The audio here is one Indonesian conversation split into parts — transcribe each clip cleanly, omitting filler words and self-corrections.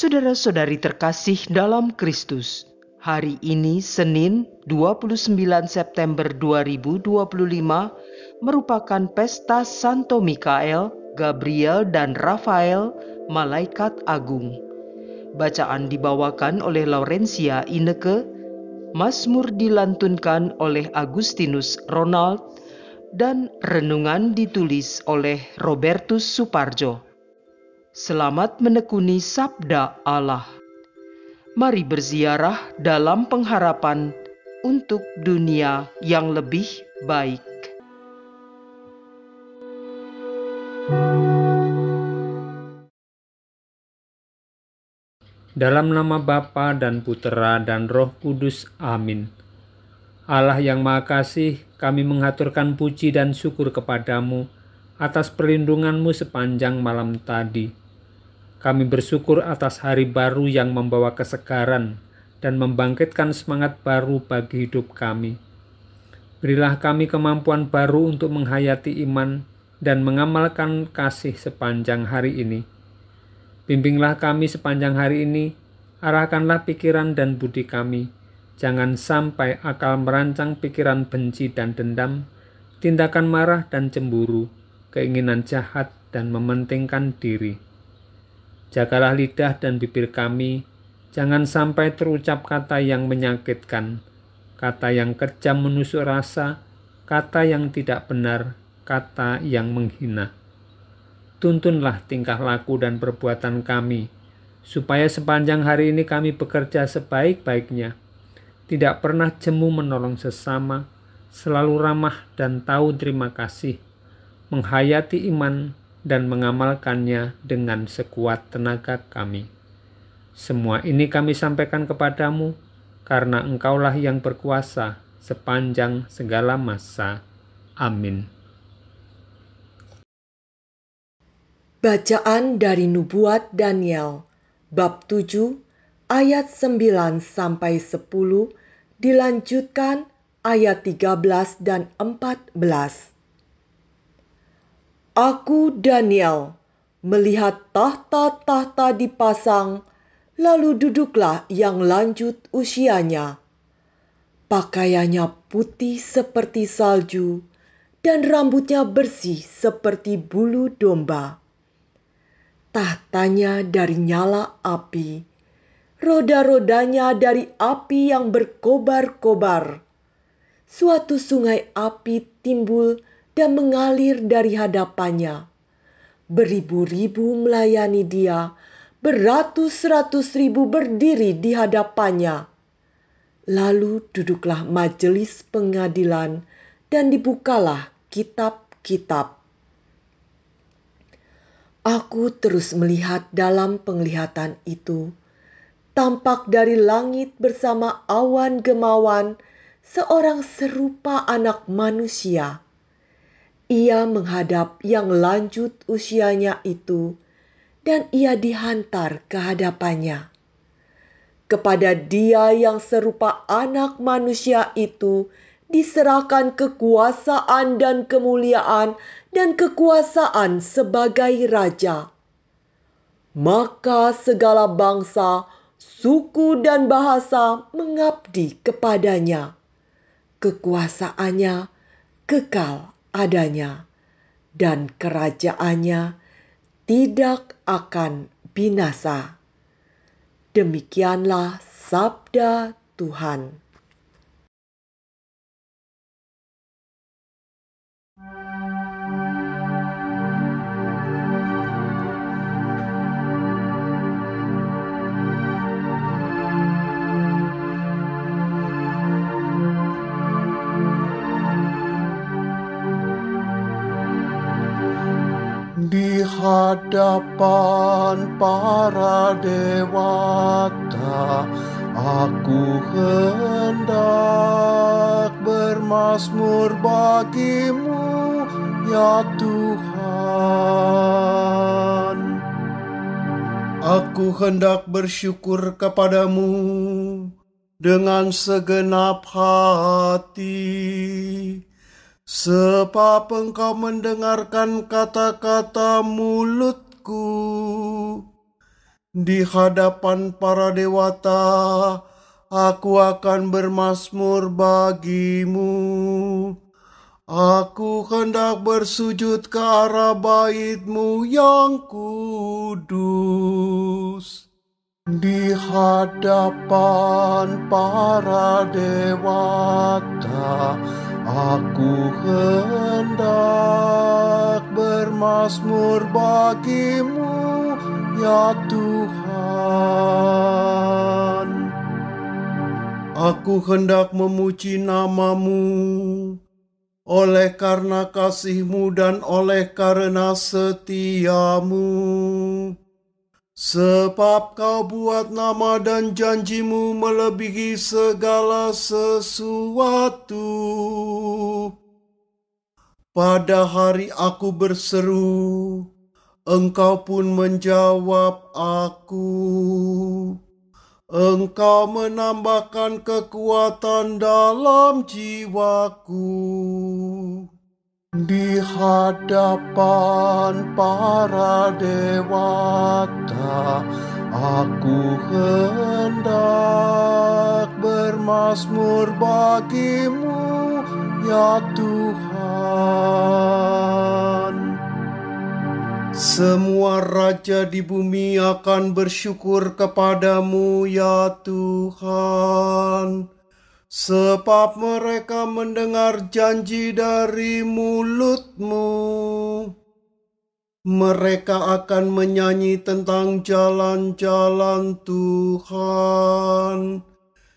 Saudara-saudari terkasih dalam Kristus, hari ini Senin 29 September 2025 merupakan pesta Santo Mikael, Gabriel, dan Rafael, Malaikat Agung. Bacaan dibawakan oleh Laurencia Ineke, Mazmur dilantunkan oleh Agustinus Ronald, dan renungan ditulis oleh Robertus Suparjo. Selamat menekuni sabda Allah. Mari berziarah dalam pengharapan untuk dunia yang lebih baik. Dalam nama Bapa dan Putera dan Roh Kudus. Amin. Allah yang Maha Kasih, kami mengaturkan puji dan syukur kepadamu atas perlindungan-Mu sepanjang malam tadi. Kami bersyukur atas hari baru yang membawa kesegaran dan membangkitkan semangat baru bagi hidup kami. Berilah kami kemampuan baru untuk menghayati iman dan mengamalkan kasih sepanjang hari ini. Bimbinglah kami sepanjang hari ini, arahkanlah pikiran dan budi kami. Jangan sampai akal merancang pikiran benci dan dendam, tindakan marah dan cemburu, keinginan jahat dan mementingkan diri. Jagalah lidah dan bibir kami, jangan sampai terucap kata yang menyakitkan, kata yang kejam menusuk rasa, kata yang tidak benar, kata yang menghina. Tuntunlah tingkah laku dan perbuatan kami, supaya sepanjang hari ini kami bekerja sebaik-baiknya, tidak pernah jemu menolong sesama, selalu ramah dan tahu terima kasih, menghayati iman dan mengamalkannya dengan sekuat tenaga kami. Semua ini kami sampaikan kepadamu, karena Engkaulah yang berkuasa sepanjang segala masa. Amin. Bacaan dari Nubuat Daniel, bab 7, ayat 9-10, dilanjutkan ayat 13 dan 14. Aku, Daniel, melihat tahta-tahta dipasang, lalu duduklah yang lanjut usianya. Pakaiannya putih seperti salju, dan rambutnya bersih seperti bulu domba. Tahtanya dari nyala api, roda-rodanya dari api yang berkobar-kobar. Suatu sungai api timbul dan mengalir dari hadapannya. Beribu-ribu melayani dia, beratus-ratus ribu berdiri di hadapannya. Lalu duduklah majelis pengadilan dan dibukalah kitab-kitab. Aku terus melihat dalam penglihatan itu, tampak dari langit bersama awan gemawan, seorang serupa anak manusia. Ia menghadap yang lanjut usianya itu, dan ia dihantar ke hadapannya. Kepada dia yang serupa anak manusia itu, diserahkan kekuasaan dan kemuliaan dan kekuasaan sebagai raja. Maka segala bangsa, suku dan bahasa mengabdi kepadanya. Kekuasaannya kekal adanya, dan kerajaannya tidak akan binasa. Demikianlah sabda Tuhan. Di hadapan para dewata, aku hendak bermazmur bagimu, ya Tuhan. Aku hendak bersyukur kepadamu dengan segenap hati, sebab Engkau mendengarkan kata-kata mulutku. Di hadapan para dewata, aku akan bermazmur bagimu. Aku hendak bersujud ke arah bait-Mu yang kudus. Di hadapan para dewata, aku hendak bermazmur bagimu, ya Tuhan. Aku hendak memuji nama-Mu, oleh karena kasih-Mu dan oleh karena setia-Mu. Sebab Kau buat nama dan janji-Mu melebihi segala sesuatu. Pada hari aku berseru, Engkau pun menjawab aku. Engkau menambahkan kekuatan dalam jiwaku. Di hadapan para dewata, aku hendak bermazmur bagimu, ya Tuhan. Semua raja di bumi akan bersyukur kepadamu, ya Tuhan. Sebab mereka mendengar janji dari mulut-Mu. Mereka akan menyanyi tentang jalan-jalan Tuhan.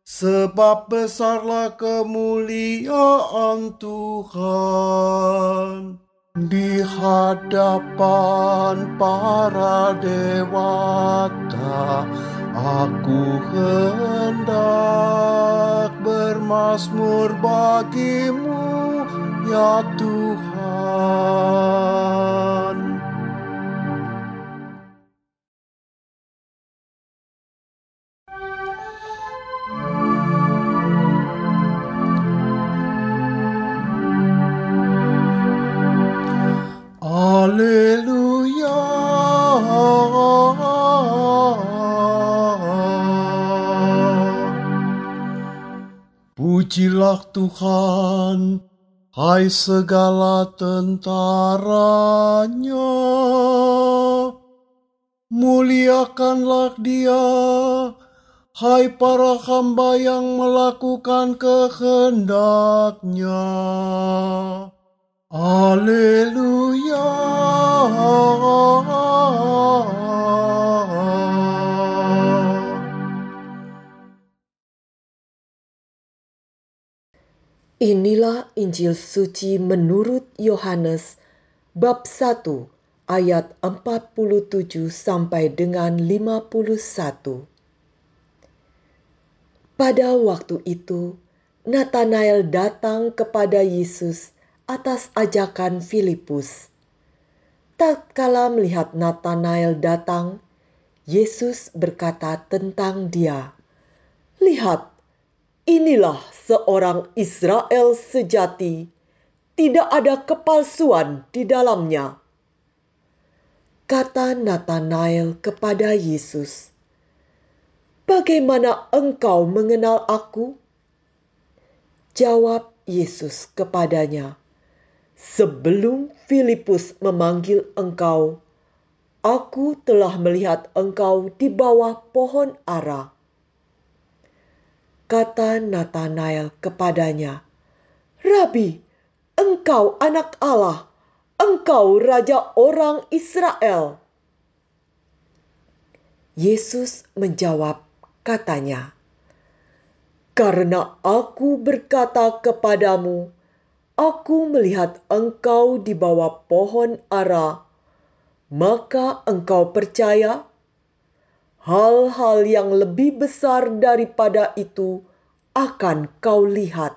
Sebab besarlah kemuliaan Tuhan. Di hadapan para dewata, aku hendak bermazmur bagimu, ya Tuhan. Haleluya. Pujilah Tuhan, hai segala tentaranya. Muliakanlah Dia, hai para hamba yang melakukan kehendak-Nya. Haleluya. Inilah Injil suci menurut Yohanes bab 1 ayat 47 sampai dengan 51. Pada waktu itu, Natanael datang kepada Yesus atas ajakan Filipus. Tatkala melihat Natanael datang, Yesus berkata tentang dia, "Lihat, inilah seorang Israel sejati, tidak ada kepalsuan di dalamnya." Kata Natanael kepada Yesus, "Bagaimana engkau mengenal aku?" Jawab Yesus kepadanya, "Sebelum Filipus memanggil engkau, aku telah melihat engkau di bawah pohon ara." Kata Natanael kepadanya, "Rabi, engkau anak Allah, engkau raja orang Israel." Yesus menjawab katanya, "Karena aku berkata kepadamu, aku melihat engkau di bawah pohon ara, maka engkau percaya? Hal-hal yang lebih besar daripada itu akan kau lihat."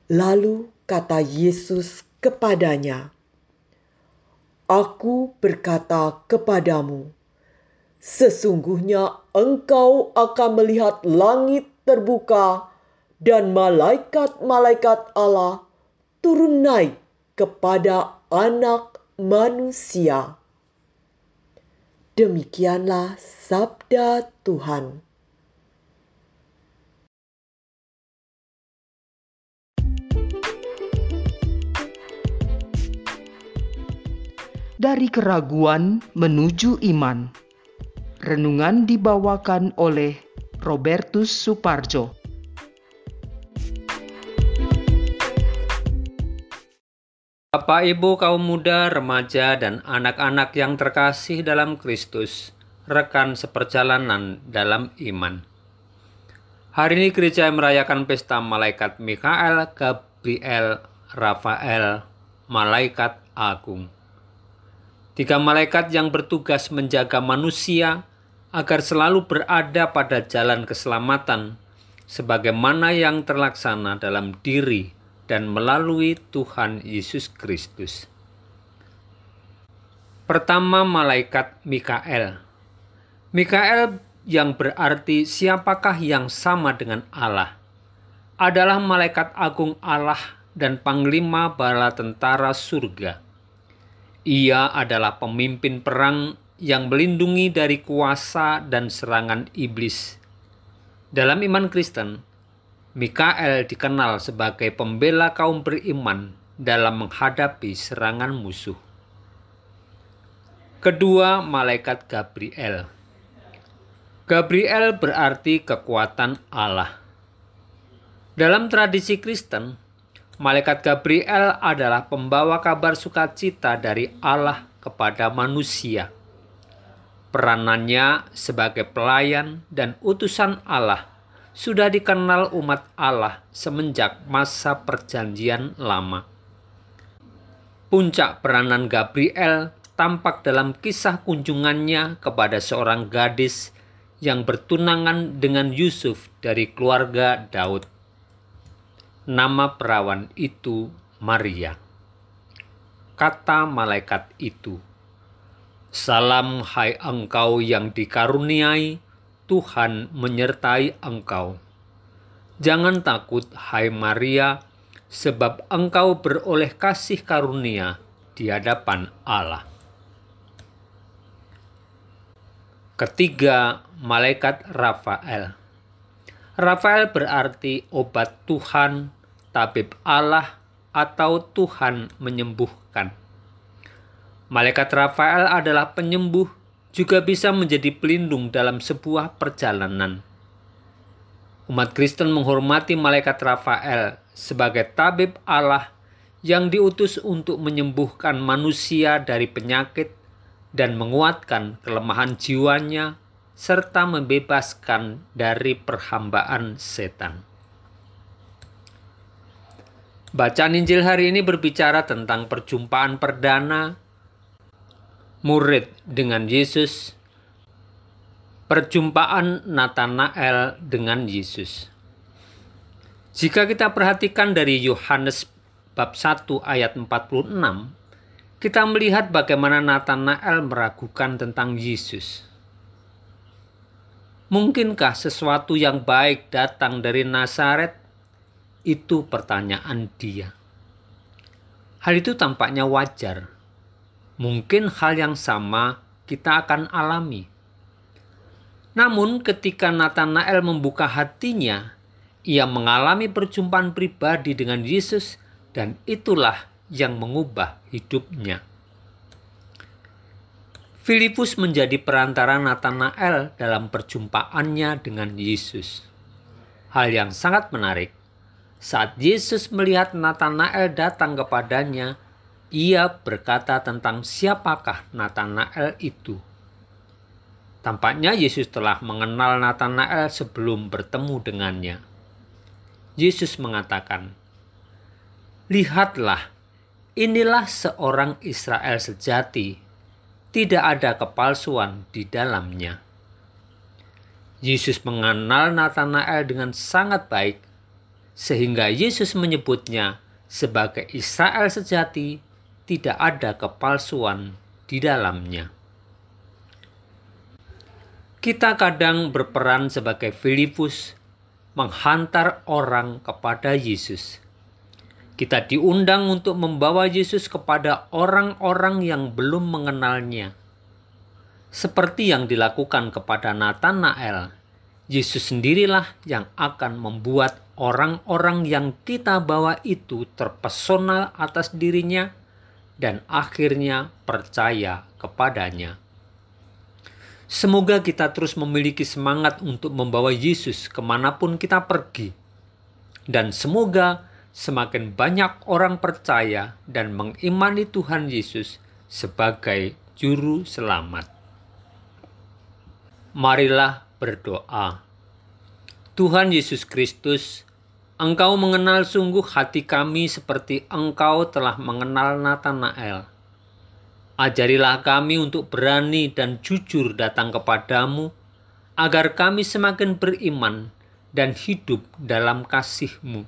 Lalu kata Yesus kepadanya, "Aku berkata kepadamu, sesungguhnya engkau akan melihat langit terbuka dan malaikat-malaikat Allah turun naik kepada Anak Manusia." Demikianlah sabda Tuhan. Dari keraguan menuju iman. Renungan dibawakan oleh Robertus Suparjo. Bapak, Ibu, kaum muda, remaja, dan anak-anak yang terkasih dalam Kristus, rekan seperjalanan dalam iman. Hari ini gereja merayakan pesta malaikat Mikael, Gabriel, Rafael, malaikat agung. 3 malaikat yang bertugas menjaga manusia agar selalu berada pada jalan keselamatan, sebagaimana yang terlaksana dalam diri dan melalui Tuhan Yesus Kristus. Pertama, malaikat Mikael. Mikael yang berarti siapakah yang sama dengan Allah, adalah malaikat agung Allah dan panglima bala tentara surga. Ia adalah pemimpin perang yang melindungi dari kuasa dan serangan iblis. Dalam iman Kristen, Mikael dikenal sebagai pembela kaum beriman dalam menghadapi serangan musuh. Kedua, malaikat Gabriel. Gabriel berarti kekuatan Allah. Dalam tradisi Kristen, malaikat Gabriel adalah pembawa kabar sukacita dari Allah kepada manusia. Peranannya sebagai pelayan dan utusan Allah sudah dikenal umat Allah semenjak masa Perjanjian Lama. Puncak peranan Gabriel tampak dalam kisah kunjungannya kepada seorang gadis yang bertunangan dengan Yusuf dari keluarga Daud. Nama perawan itu Maria. Kata malaikat itu, "Salam hai engkau yang dikaruniai, Tuhan menyertai engkau. Jangan takut hai Maria, sebab engkau beroleh kasih karunia di hadapan Allah." Ketiga, malaikat Rafael. Rafael berarti obat Tuhan, tabib Allah, atau Tuhan menyembuhkan. Malaikat Rafael adalah penyembuh, juga bisa menjadi pelindung dalam sebuah perjalanan. Umat Kristen menghormati malaikat Rafael sebagai tabib Allah yang diutus untuk menyembuhkan manusia dari penyakit dan menguatkan kelemahan jiwanya, serta membebaskan dari perhambaan setan. Bacaan Injil hari ini berbicara tentang perjumpaan perdana murid dengan Yesus, perjumpaan Natanael dengan Yesus. Jika kita perhatikan dari Yohanes bab 1 ayat 46, kita melihat bagaimana Natanael meragukan tentang Yesus. Mungkinkah sesuatu yang baik datang dari Nazaret? Itu pertanyaan dia. Hal itu tampaknya wajar. Mungkin hal yang sama kita akan alami. Namun ketika Natanael membuka hatinya, ia mengalami perjumpaan pribadi dengan Yesus, dan itulah yang mengubah hidupnya. Filipus menjadi perantara Natanael dalam perjumpaannya dengan Yesus. Hal yang sangat menarik, saat Yesus melihat Natanael datang kepadanya, ia berkata tentang siapakah Natanael itu. Tampaknya Yesus telah mengenal Natanael sebelum bertemu dengannya. Yesus mengatakan, "Lihatlah, inilah seorang Israel sejati. Tidak ada kepalsuan di dalamnya." Yesus mengenal Natanael dengan sangat baik, sehingga Yesus menyebutnya sebagai Israel sejati, tidak ada kepalsuan di dalamnya. Kita kadang berperan sebagai Filipus, menghantar orang kepada Yesus. Kita diundang untuk membawa Yesus kepada orang-orang yang belum mengenalnya. Seperti yang dilakukan kepada Natanael, Yesus sendirilah yang akan membuat orang-orang yang kita bawa itu terpesona atas dirinya dan akhirnya percaya kepadanya. Semoga kita terus memiliki semangat untuk membawa Yesus kemanapun kita pergi. Dan semoga semakin banyak orang percaya dan mengimani Tuhan Yesus sebagai Juru Selamat. Marilah berdoa. Tuhan Yesus Kristus, Engkau mengenal sungguh hati kami seperti Engkau telah mengenal Natanael. Ajarilah kami untuk berani dan jujur datang kepadamu, agar kami semakin beriman dan hidup dalam kasih-Mu.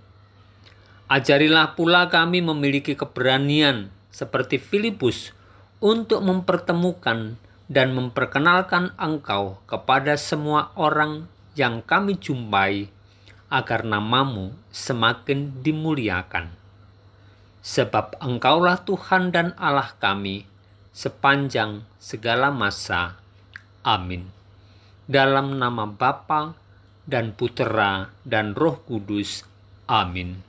Ajarilah pula kami memiliki keberanian seperti Filipus untuk mempertemukan dan memperkenalkan Engkau kepada semua orang yang kami jumpai, agar nama-Mu semakin dimuliakan. Sebab Engkaulah Tuhan dan Allah kami sepanjang segala masa. Amin. Dalam nama Bapa dan Putera dan Roh Kudus. Amin.